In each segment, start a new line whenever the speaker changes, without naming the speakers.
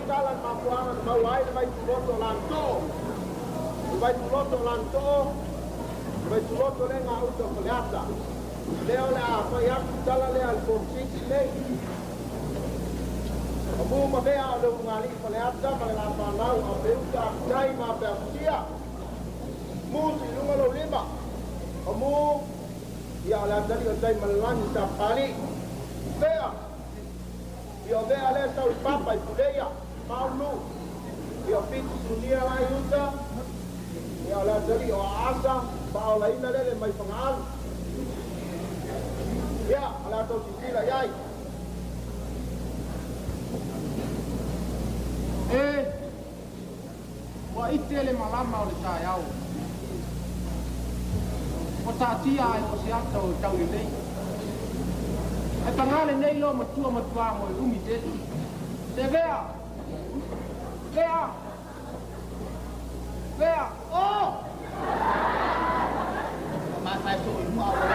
jalan mapuangan mawai vai tuloto lanto. Vai tuloto lanto. Vai tuloto le nga uto koleata. Leo le a fa ya jalan le al portis nei. Amu mabea o ngali koleata mala pa nau o peuta dai ma persia. Mu si lunga lo lima. Amu ya la dari o dai malan sa pali. Bea. Io vea le sa il papa i puleia. Paulo. Io piti sunia la yuta. Io la dari o asa. Bao la ina le mai pangal. Ya, ala to sisila yai. Wa itele malama o le taiao. O tatia ai o se ata o tau nei. E tangale nei lo matua mo e umi te. Te vea. Vea. Vea. Oh! Masa itu ilmu awal.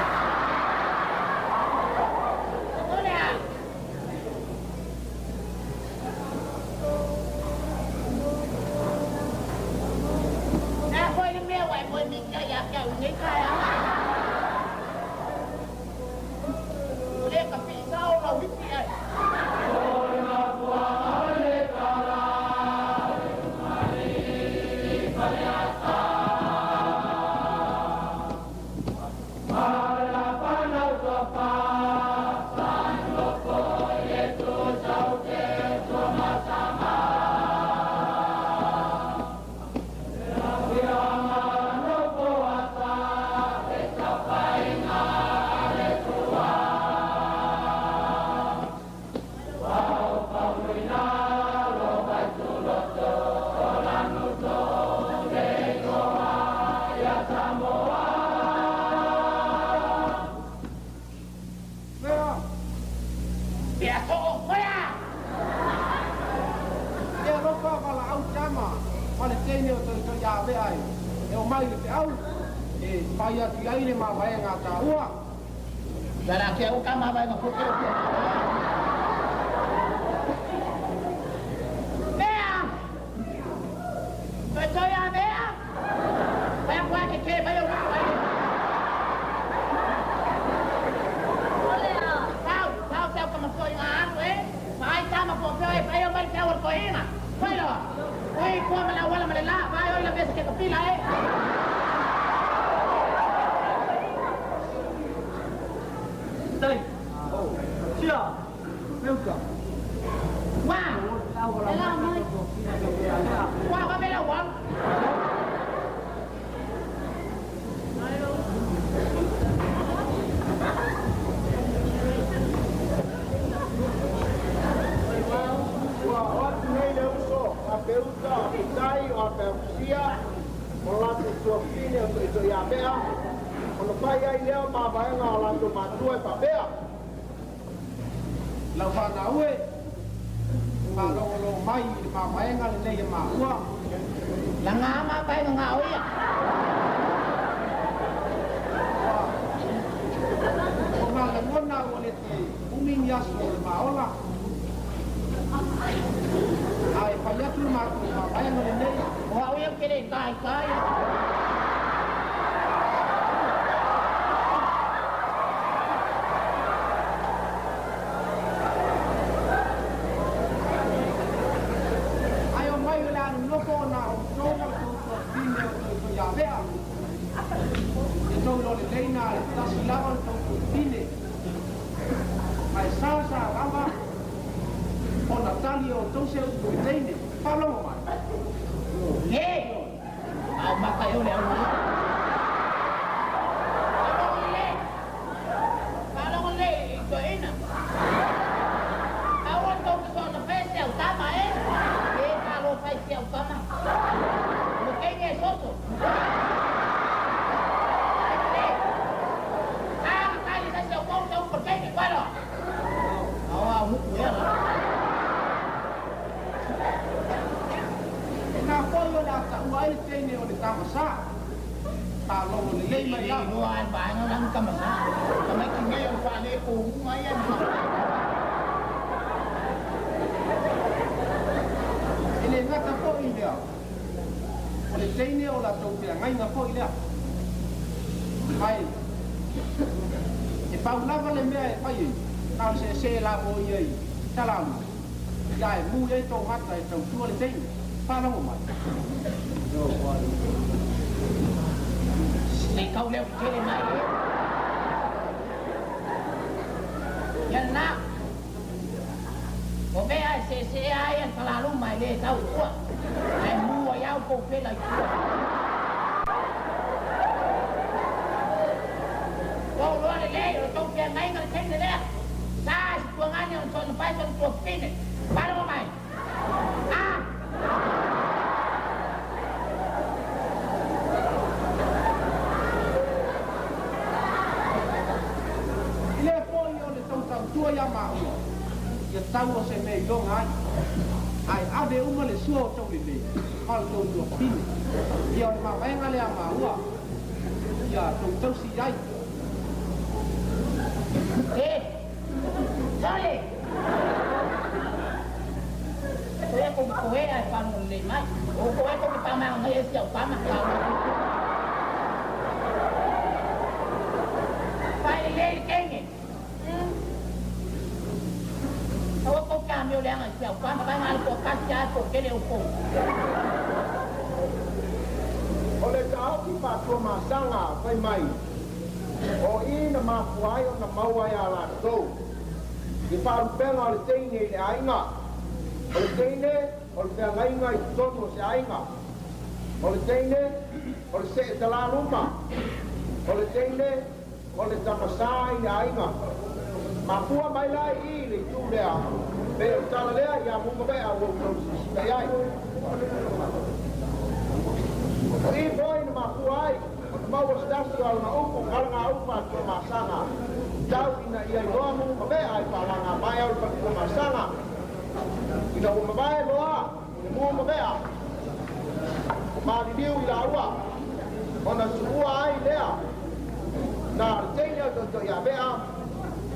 Paya tiga ini mah bayang ngata uang. Darah kau kama bayang putih. Bea, betul ya bea. Bayang buat keke bayang bayang. Tahu kamu kau yang anu Bayang sama kau bayang bayang kau kau ina. Bayang, kau melawan melalak bayang lebih sikit kepila Đây. Chưa? Đâu cả. Wow. Đây là ơi. Wow, có biết đâu không? Wow, ngay đâu so. Apeuta, Itai, Apeusia. Orang tu sini untuk itu ya bea. Kalau saya ini apa bayang orang tu matu apa bea? Lawan awe, kalau mai apa bayang orang ni mahua. Langah apa bayang awe ya? Orang lengon na boleh ti, uming yas boleh maolah. Ay payah tu matu apa bayang orang ni? Awe yang kiri kai.
ngata po ilea. O le teine o la tau pia ngai nga po ilea. Mai. E paulava le mea e pai. Nau se la o iei. Talamu. Ia e mu iei tau hata e tau tua le teine. Whanau mai.
Nei kau leo ki kere mai e. Ia na. O mea e se ai e talalu mai le tau tua. Ai mua iau kou pela i tua. Kou loa le lei o tau pia ngai ngai tene lea. Sa si tua ngani o tonu pai tonu tua pine. Whanau mai. Ah! Tua ia maua ia tau o se mei longa ai ave uma le sua o tau lele al tau tua pine ia o le mawaenga le a maua ia tau si ai Sole koe ko koe ai whanu le mai o koe ko ki pamao ngai e si au pama kau pai le kenge o ko cambio le anga sia quando vai mal ko kasia ko kele o ko
o le tau ki pa ko ma sanga fai mai o ina ma puai o na maua ya la to ki pa pena le teine le ainga o le teine o le ainga i tono se ainga o le teine o le se tala luma o le teine o le tamasai le ainga ma pua mai lai I le tu lea pe o tala lea ia munga bea o dai ai I boi na ma pua ai o na maua stasi o na upo kalanga upa to ma sanga tau ina ia I loa munga bea ai palanga mai au to ma sanga ina munga bea loa ina munga bea ma li liu I la ua o na suua ai lea na teina to ia bea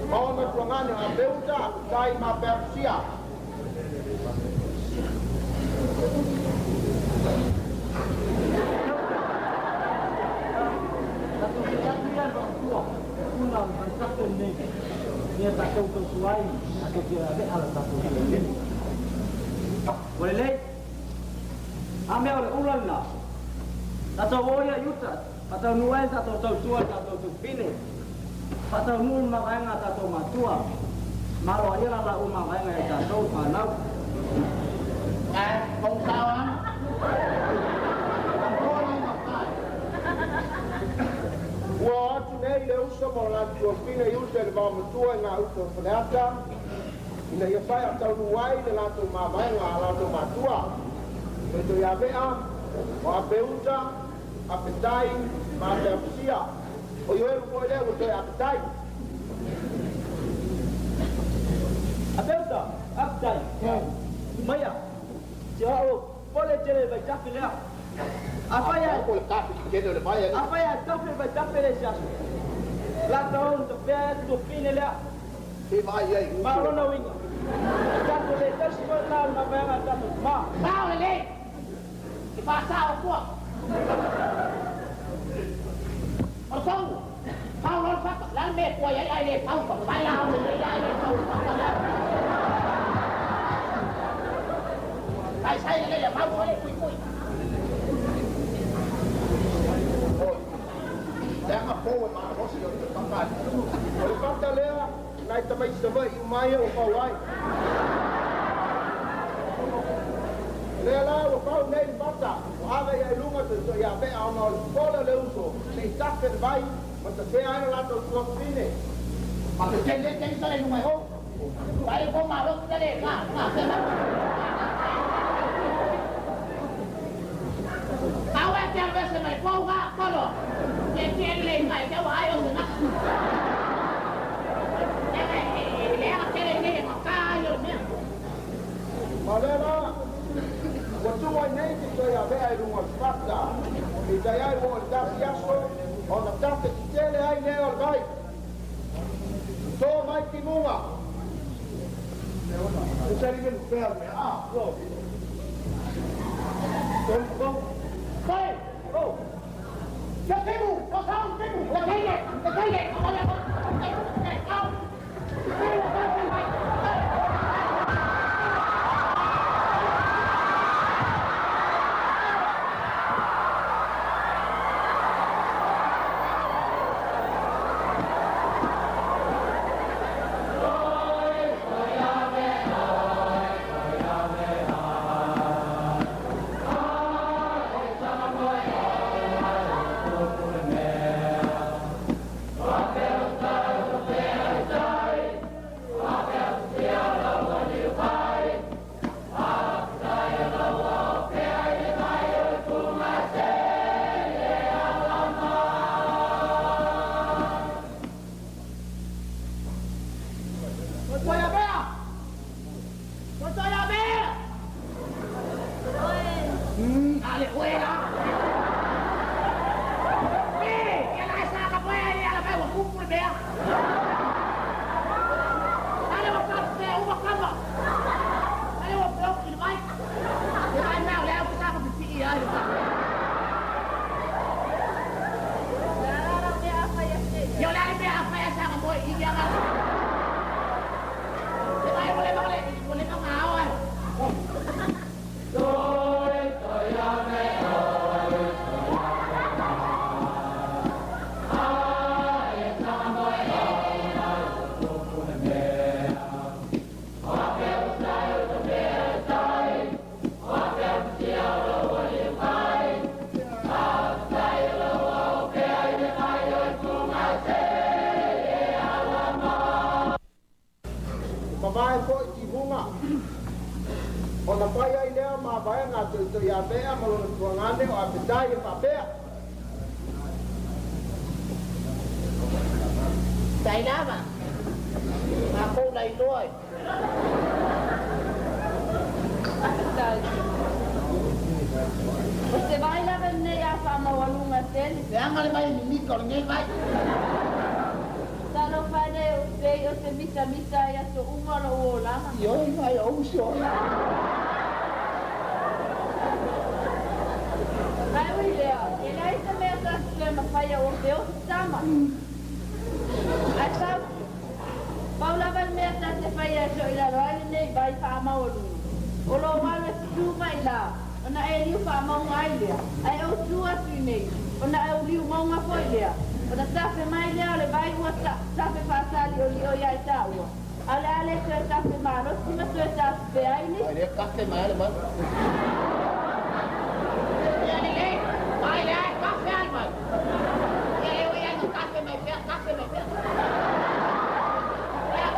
Ona tuangane a beuta kai ma persia.
Satu kejadian tua, ulang satu ni. Dia tak tahu sesuai atau dia ada alat satu ni. Boleh leh? Ambil oleh ulang lah. Tak tahu ya yuta, tak tahu nuai, tak tahu suai, tak tahu pini. Patau nun makanya tato matua, malu aja lah lau makanya tato panau.
Không sao á.
Wa tu nei le usa mo la tu fina usa le ba mo tua nga usa fanata. Ina ia fai atau nuai le la tu ma vai nga la tu matua. Itu ya bea, wa beuta, apetai, ma persia. O yo e ko le o te apetai.
Abelta, abdai. Maya. Jauh, boleh cele baca pilih. Apa ya?
Ko le kapi ke le mai.
Apa ya? Kafe baca pilih siapa? La tahun tu biar tu pilih lah.
Ti mai ai.
Baru nak wing. Jatuh le terus lah nak bayar jatuh. Ma.
Sao le le. Ki pa sao ko. Ở không, sao nó phát lan mẹ của ai để không còn phải lao được ai để không còn là tại sao đây là mau thôi quỳ quỳ
Đang ngập bôi mà có sử dụng được các bạn. Rồi các ta lẽ này ta mới sớm vậy mai ở cầu ai. Lẽ là ở cầu này bắt ta, hoa cái ai luôn ở từ nhà bé ao nó có là lâu rồi, này chắc cái vai, mà ta sẽ ai là tôi không tin này.
mà từ trên đến trên tới đây luôn mày không phải có mà đâu cái này cả cái đó tao em xem về xem mày có quá có rồi trên lên mày kéo ai không được nè cái này lẽ là cái này mà ca rồi nhé
Mà lẽ là我作为那个这样的爱用我发达，你在爱我家家说，我那家的这里爱那个该，做买题目啊，你这里面不要没啊，说， Mamae ko i bunga. O na pai ai lea ma vai ngā tui a bea malona tuangane o a petai e whapea.
Tai lava. Ma kou lai loi.
O se vai lava nei a whamawalunga tele.
E angale mai ni miko ngai vai.
Tano whane o sei o se misa ia so umaro o lama.
Ioi vai o uso.
Ai ui lea, e lai sa mea tasu le mawhaia o te o sama. Ai sa, paulava mea tasu whaia so ila roaile nei vai whamawalunga. O lo wale si tūma ila, ona e liu whamaunga ai lea. Ai o tua tui nei, ona e o liu maunga foi lea. Ona tafe mai lea o le vai ua tafe whaasali o li o iai tā ua. Ale tu e tafe maro, tima tu e tafe pe aini.
Ai le kafe mai le mai. Ia ni le, mai le ai kafe ai mai. Ia le o ia no kafe mai pea, kafe mai pea. Pea,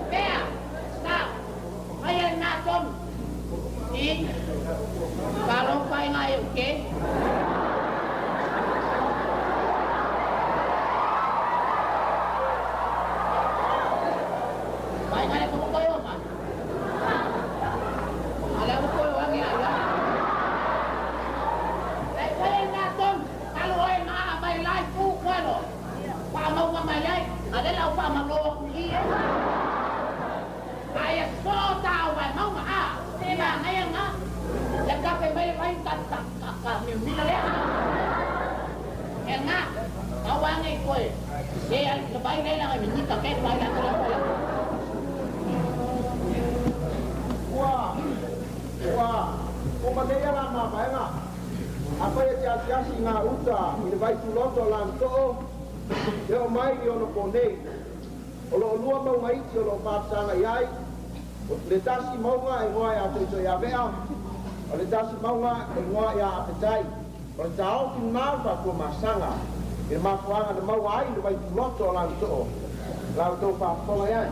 pea, sta, mai e nā tonu. I, karo pai ngai o ke.
Ngā uta, i le vai tuloto lan to'o, e o mai i ono ponei. O lo lua maunga iti o lo whāpsanga iai, o le tasi maunga e ngoa ia tui tui a vea, o le tasi maunga e ngoa ia a petai. O le tau ki mau whakua masanga, i le mafuanga na maua ai le vai tuloto lan to'o, lan to'o whāponga iai.